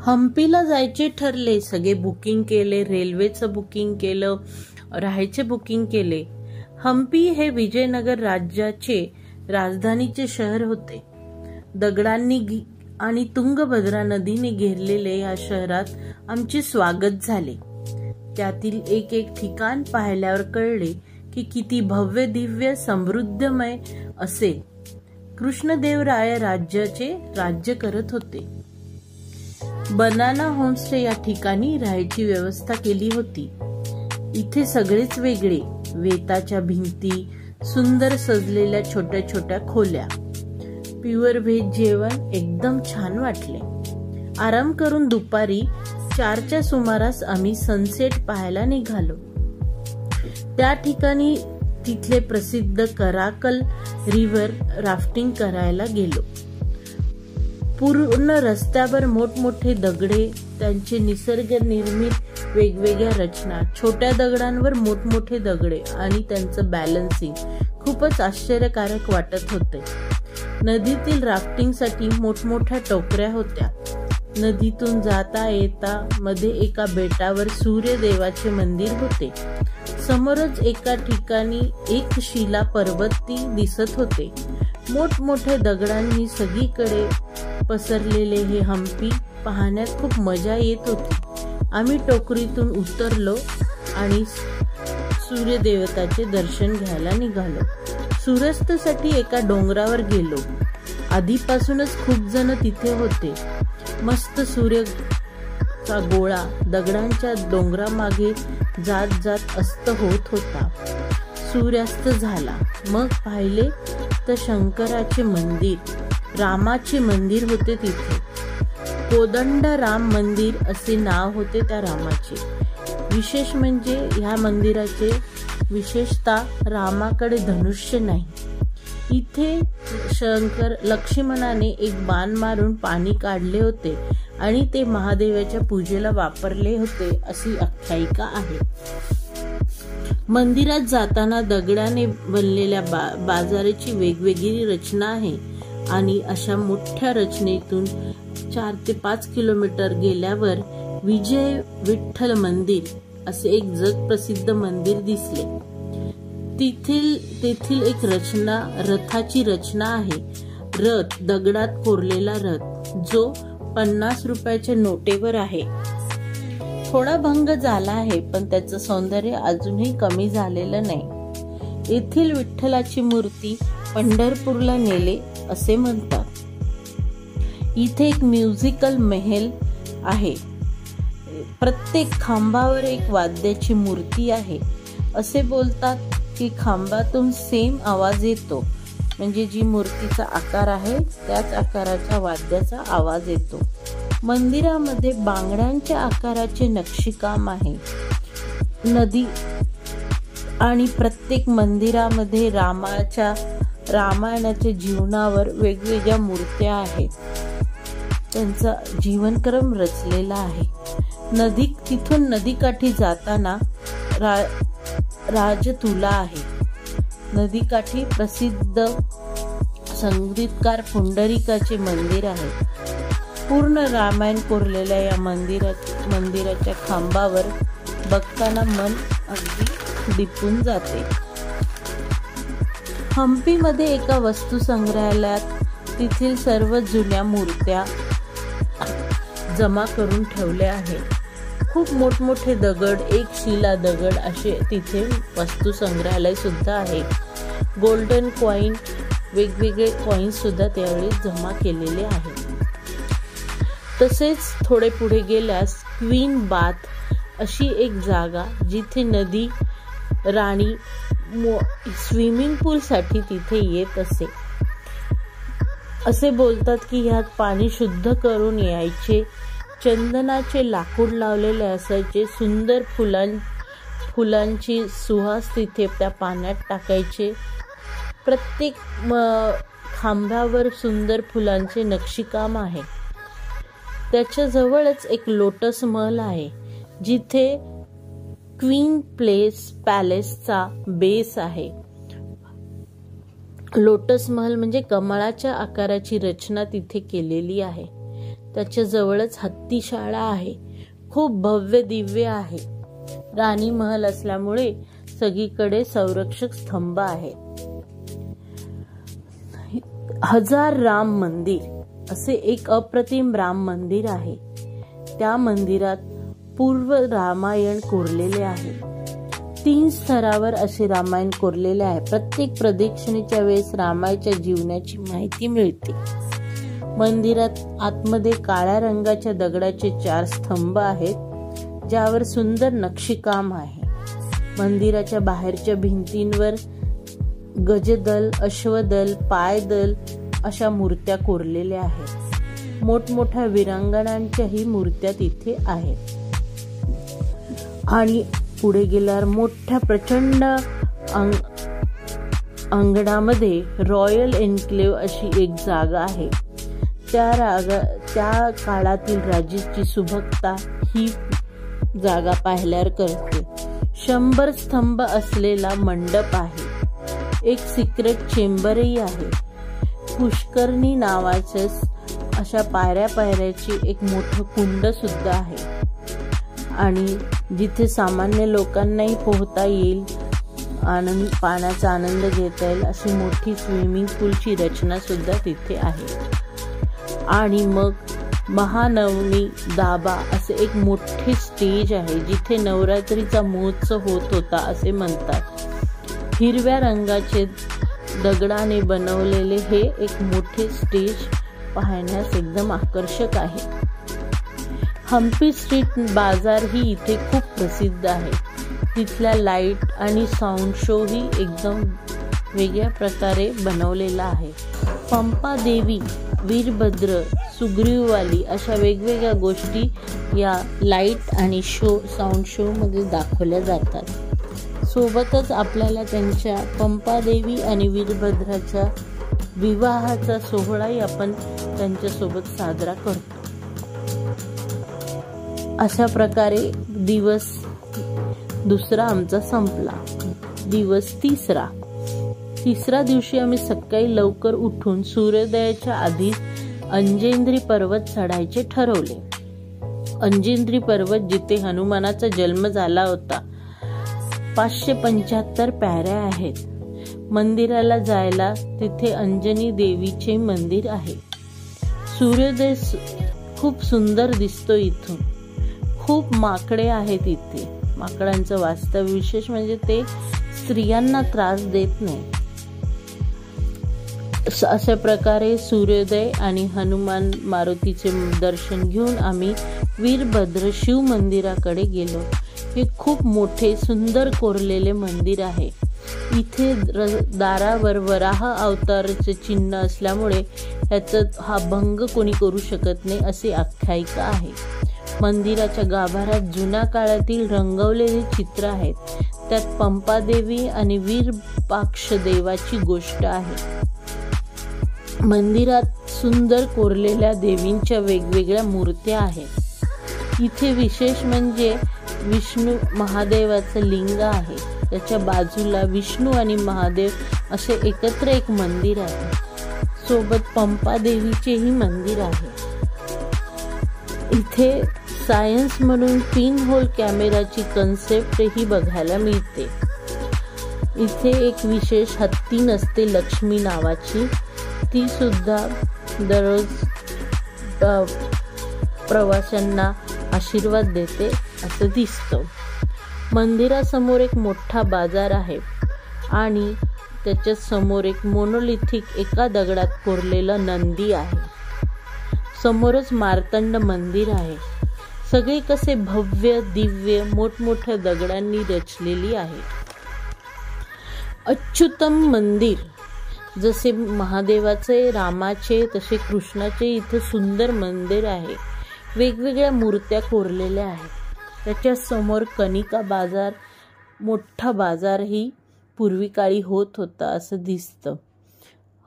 हम्पीला जायचे ठरले. सगळे बुकिंग केले, रेल्वेचं बुकिंग केलं, राहायचे बुकिंग केले. हम्पी हे विजयनगर राज्याचे राजधानीचे शहर होते. दगडांनी आणि तुंगभद्रा नदीने घेरलेले या शहरात आमचे स्वागत झाले. त्यातील एक एक ठिकाण पाहिल्यावर कळले की किती भव्य दिव्य समृद्धमय असेल. कृष्णदेवराय राज्याचे राज्य करत होते. बनाना होमस्टे या ठिकाणी राहायची व्यवस्था केली होती. इथे सगळेच वेगळे. वेताच्या भिंती, सुंदर सजलेल्या छोट्या छोट्या खोल्या, प्युअर व्हेज जेवण एकदम छान वाटले. आराम करून दुपारी 4च्या सुमारास आम्ही सनसेट पाहायला निघालो. त्या ठिकाणी तिथले प्रसिद्ध कराकल रिव्हर राफ्टिंग करायला गेलो. पूर्ण रस्त्यावर मोठमोठे दगडे, त्यांचे निसर्ग निर्मित वेगवेगळ्या रचना, छोट्या दगडांवर मोठमोठे दगडे आणि त्यांचं बॅलन्सिंग खूपच आश्चर्यकारक वाटत होते. नदीतील राफ्टिंगसाठी मोठमोठ्या टोकऱ्या होत्या. नदीतून जाता येता मध्ये एका बेटावर सूर्यदेवाचे मंदिर होते. समोरच एका ठिकाणी एक शिला पर्वती दिसत होते. मोठमोठ्या दगडांनी सगळीकडे पसरलेले हे हम्पी पाहण्यात खूप मजा येत होती. आम्ही टोकरीतून उतरलो आणि सूर्यदेवताचे दर्शन घ्यायला निघालो. सूर्यास्तासाठी एका डोंगरावर गेलो. आधीपासूनच खूप जण तिथे होते. मस्त सूर्याचा गोळा दगडांच्या डोंगरामागे जात जात अस्त होत होता. सूर्यास्त झाला. मग पाहिले तर शंकराचे मंदिर, रामाचे मंदिर होते तिथे. कोदंड राम मंदिर असे नाव होते त्या रामाचे. विशेष म्हणजे ह्या मंदिराचे विशेषतः रामाकडे धनुष्य नाही. इथे लक्ष्मणाने एक बाण मारून पाणी काढले होते आणि ते महादेवाच्या पूजेला वापरले होते अशी आख्यायिका आहे. मंदिरात जाताना दगडाने बनलेल्या बाजाराची वेगवेगळी रचना आहे आणि अशा मोठ्या रचनेतून 4 ते 5 किलोमीटर गेल्यावर विजय विठ्ठल मंदिर असे एक जगप्रसिद्ध मंदिर दिसले. तेथील एक रथाची रचना आहे. रथ दगडात कोरलेला रथ जो 50 रुपयाच्या नोटेवर आहे. थोडा भंग झाला आहे पण त्याचं सौंदर्य अजूनही कमी झालेलं नाही. येथील विठ्ठलाची मूर्ती पंढरपूरला नेले असे म्हणतात. इथे एक म्युझिकल महल आहे. प्रत्येक खांबावर एक वाद्याची मूर्ती आहे. असे बोलतात की खांबातून सेम आवाज येतो, म्हणजे जी मूर्तीचा आकार आहे त्याच आकाराच्या वाद्याचा आवाज येतो. मंदिरामध्ये बांगड्यांच्या आकाराचे नक्षीकाम आहे. नदी आणि प्रत्येक मंदिरामध्ये रामायणाच्या जीवनावर वेगवेगळ्या मूर्त्या आहेत. त्यांचा जीवनक्रम रचलेला आहे. तिथून नदीकाठी जाताना राजतुला आहे. नदीकाठी प्रसिद्ध संगीतकार पुंडरीकाचे मंदिर आहे. पूर्ण रामायण कोरलेल्या या मंदिराच्या खांबावर बघताना मन अगदी दिपून जाते. हम्पीमध्ये एका वस्तू संग्रहालयात तेथील सर्व जुन्या मूर्त्या जमा करून ठेवल्या आहेत. खूप मोठमोठे दगड, एक शिला दगड असे तिथे वस्तू संग्रहालय सुद्धा आहे. गोल्डन कॉईन, वेगवेगळे कॉईन्स सुद्धा त्यावेळी जमा केलेले आहेत. तसेच थोडे पुढे गेल्यास क्वीन बाथ अशी एक जागा, जिथे नदी राणी स्विमिंग पूल साठी तिथे येत असे. असे बोलतात की ह्यात पाणी शुद्ध करून यायचे. चंदनाचे लाकूड लावलेले असायचे. सुंदर फुलांची सुवास तिथे त्या पाण्यात टाकायचे. प्रत्येक खांबावर सुंदर फुलांचे नक्षीकाम आहे. त्याच्या जवळच एक लोटस महल आहे, जिथे क्वीन पॅलेसचा बेस आहे. लोटस महल म्हणजे कमळाच्या आकाराची रचना तिथे केलेली आहे. त्याच्या जवळच हत्तीशाळा आहे. खूप भव्य दिव्य आहे. राणी महल असल्यामुळे सगळीकडे संरक्षक स्तंभ आहेत. 1000 राम मंदिर असे एक अप्रतिम राम मंदिर आहे. त्या मंदिरात पूर्व रामायण कोरलेले आहे. 3 स्तरावर असे रामायण कोरलेले आहे. प्रत्येक प्रदक्षिणेच्या वेळेस रामाच्या जीवनाची माहिती मिळते. मंदिरात आतमध्ये काळ्या रंगाच्या दगडाचे 4 स्तंभ आहेत, ज्यावर सुंदर नक्षीकाम आहे. मंदिराच्या बाहेरच्या भिंतींवर गजदल, अश्वदल, पायदल अशा मूर्त्या कोरलेल्या आहेत. मोठमोठ्या वीरांगणांच्याही मूर्त्या तिथे आहेत. आणि पुढे गेल्यावर मोठ्या प्रचंड अंगणामध्ये रॉयल एन्क्लेव्ह अशी एक जागा आहे. त्या काळातील राजाची सुबकता ही जागा पाहिल्यावर कळते. 100 स्तंभ असलेला मंडप आहे. एक सिक्रेट चेंबरही आहे. पुष्करणी नावाच्या अशा पायऱ्याची एक मोठं कुंड सुद्धा आहे. आणि जिथे सामान्य लोकांनाही पोहता येईल, पाण्याचा आनंद घेता येईल अशी मोठी स्विमिंग पूलची रचना सुद्धा तिथे आहे. आणि मग महानवमी दाबा असे एक मोठे स्टेज आहे, जिथे नवरात्रीचा महोत्सव होत होता असे म्हणतात. हिरव्या रंगाचे दगडाने बनवलेले हे एक मोठे स्टेज पाहण्यास एकदम आकर्षक आहे. हम्पी स्ट्रीट बाजार ही इथे खूप प्रसिद्ध आहे. तिथल्या लाईट आणि साऊंड शो ही एकदम वेगळ्या प्रकारे बनवलेला आहे. पंपा देवी, वीरभद्र, सुग्रीववाली अशा वेगवेगळ्या गोष्टी या लाईट आणि साऊंड शो मध्ये दाखवल्या जातात. सोबतच आपल्याला त्यांच्या पंपादेवी आणि वीरभद्राच्या विवाहाचा सोहळाही आपण त्यांच्यासोबत साजरा करतो. अशा प्रकारे दिवस दुसरा आमचा संपला. दिवस तिसरा दिवशी आम्ही सकाळी लवकर उठून सूर्योदयाच्या आधीच अंजेंद्री पर्वत चढायचे ठरवले. अंजेंद्री पर्वत जिथे हनुमानाचा जन्म झाला होता. 575 पायऱ्या आहेत. मंदिराला जायला तिथे अंजनी देवीचे मंदिर आहे. सूर्योदय खूप सुंदर दिसतो इथून. खूप माकडे आहेत इथे. माकडांचं वास्तव विशेष म्हणजे ते स्त्रियांना त्रास देत नाही. अशा प्रकारे सूर्योदय आणि हनुमान मारुतीचे दर्शन घेऊन आम्ही वीरभद्र शिव मंदिराकडे गेलो. हे खूप मोठे सुंदर कोरलेले मंदिर आहे. इथे दारावर वराह अवताराचे चिन्ह असल्यामुळे हा भंग कोणी करू शकत नाही अशी आख्यायिका आहे. मंदिराच्या गाभाऱ्यात जुन्या काळातील रंगवलेले चित्र आहेत. त्यात पंपादेवी आणि वीरपाक्ष देवाची गोष्ट आहे. मंदिरात सुंदर कोरलेल्या देवींच्या वेगवेगळ्या मूर्त्या आहेत. इथे विशेष म्हणजे विष्णू महादेवाचं लिंग आहे. त्याच्या बाजूला विष्णू आणि महादेव असे एकत्र एक मंदिर आहे. सोबत पंपादेवीचेही मंदिर आहे. इथे सायन्स म्हणून 3 होल कॅमेराची कन्सेप्ट ही बघायला मिळते. इथे एक विशेष हत्ती नसते लक्ष्मी नावाची, ती सुद्धा दररोज प्रवाशांना आशीर्वाद देते असं दिसतं. मंदिरासमोर एक मोठा बाजार आहे आणि त्याच्या समोर एक मोनोलिथिक एका दगडात कोरलेला नंदी आहे. समोरच मार्तंड मंदिर आहे. सगळे कसे भव्य दिव्य मोठमोठ्या दगडांनी रचलेली आहे. अच्युतम मंदिर, जसे महादेवाचे, रामाचे तसे कृष्णाचे इथे सुंदर मंदिर आहे. वेगवेगळ्या मूर्त्या कोरलेल्या आहेत. त्याच्या समोर कनिका बाजार, मोठा बाजारही पूर्वी काळी होत होता असं दिसतं.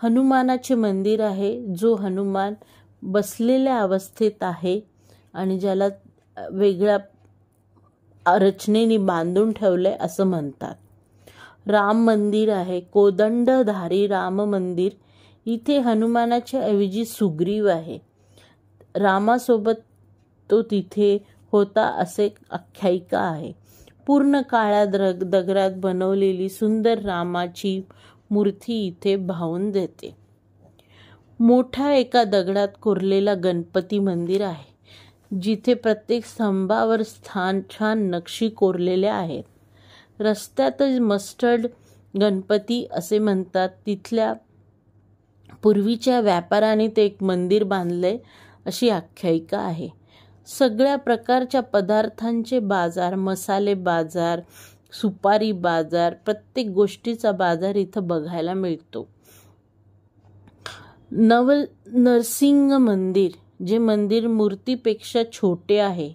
हनुमानाचे मंदिर आहे, जो हनुमान बसलेल्या अवस्थेत आहे आणि ज्याला वेगळ्या रचनेने बांधून ठेवलंय असं म्हणतात. राम मंदिर आहे, कोदंडधारी राम मंदिर. इथे हनुमानाच्या ऐवजी सुग्रीव आहे. रामासोबत तो तिथे होता असे आख्यायिका आहे. पूर्ण काळ्या दगडात बनवलेली सुंदर रामाची मूर्ती इथे भावून देते. मोठा एका दगडात कोरलेला गणपती मंदिर आहे, जिथे प्रत्येक स्तंभावर छान नक्षी कोरलेल्या आहेत. रस्त्यातच मस्टर्ड गणपती असे म्हणतात. तिथल्या पूर्वीच्या व्यापाऱ्याने ते एक मंदिर बांधले अशी आख्यायिका आहे. सगळ्या प्रकारच्या पदार्थांचे बाजार, मसाले बाजार, सुपारी बाजार, प्रत्येक गोष्टीचा बाजार इथं बघायला मिळतो. नरसिंह मंदिर, जे मंदिर मूर्तीपेक्षा छोटे आहे.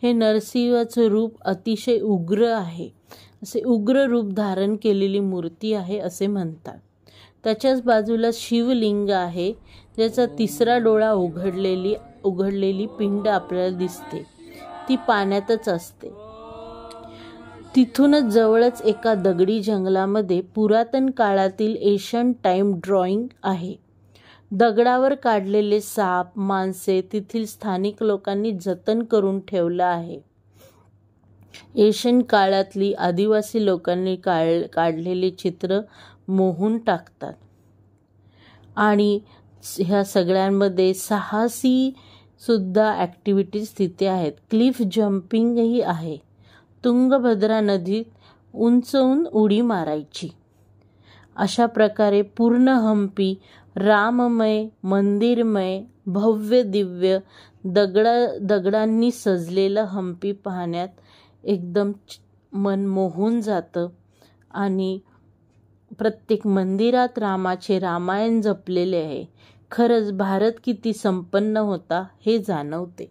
हे नरसिंहाचं रूप अतिशय उग्र आहे. असे उग्र रूप धारण केलेली मूर्ती आहे असे म्हणतात. त्याच्याच बाजूला शिवलिंग आहे, ज्याचा तिसरा डोळा उघडलेली पिंड आपल्याला दिसते. ती पाण्यातच असते. तिथूनच जवळच एका दगडी जंगलामध्ये पुरातन काळातील एशियन टाइम ड्रॉइंग आहे. दगडावर काढलेले साप, माणसे तेथील स्थानिक लोकांनी जतन करून ठेवलं आहे. एशियन काळातली आदिवासी लोकांनी काढलेले चित्र मोहून टाकतात. आणि ह्या सगळ्यांमध्ये साहसी सुद्धा ॲक्टिव्हिटीज तिथे आहेत. क्लिफ जम्पिंगही आहे. तुंगभद्रा नदीत उंचवून उडी मारायची. अशा प्रकारे पूर्ण हम्पी राममय, मंदिरमय, भव्य दिव्य दगडांनी सजलेलं हम्पी पाहण्यात एकदम मन मोहून जातं. आणि प्रत्येक मंदिरात रामाचे रामायण जपलेले आहे. खरंच भारत किती संपन्न होता हे जाणवते.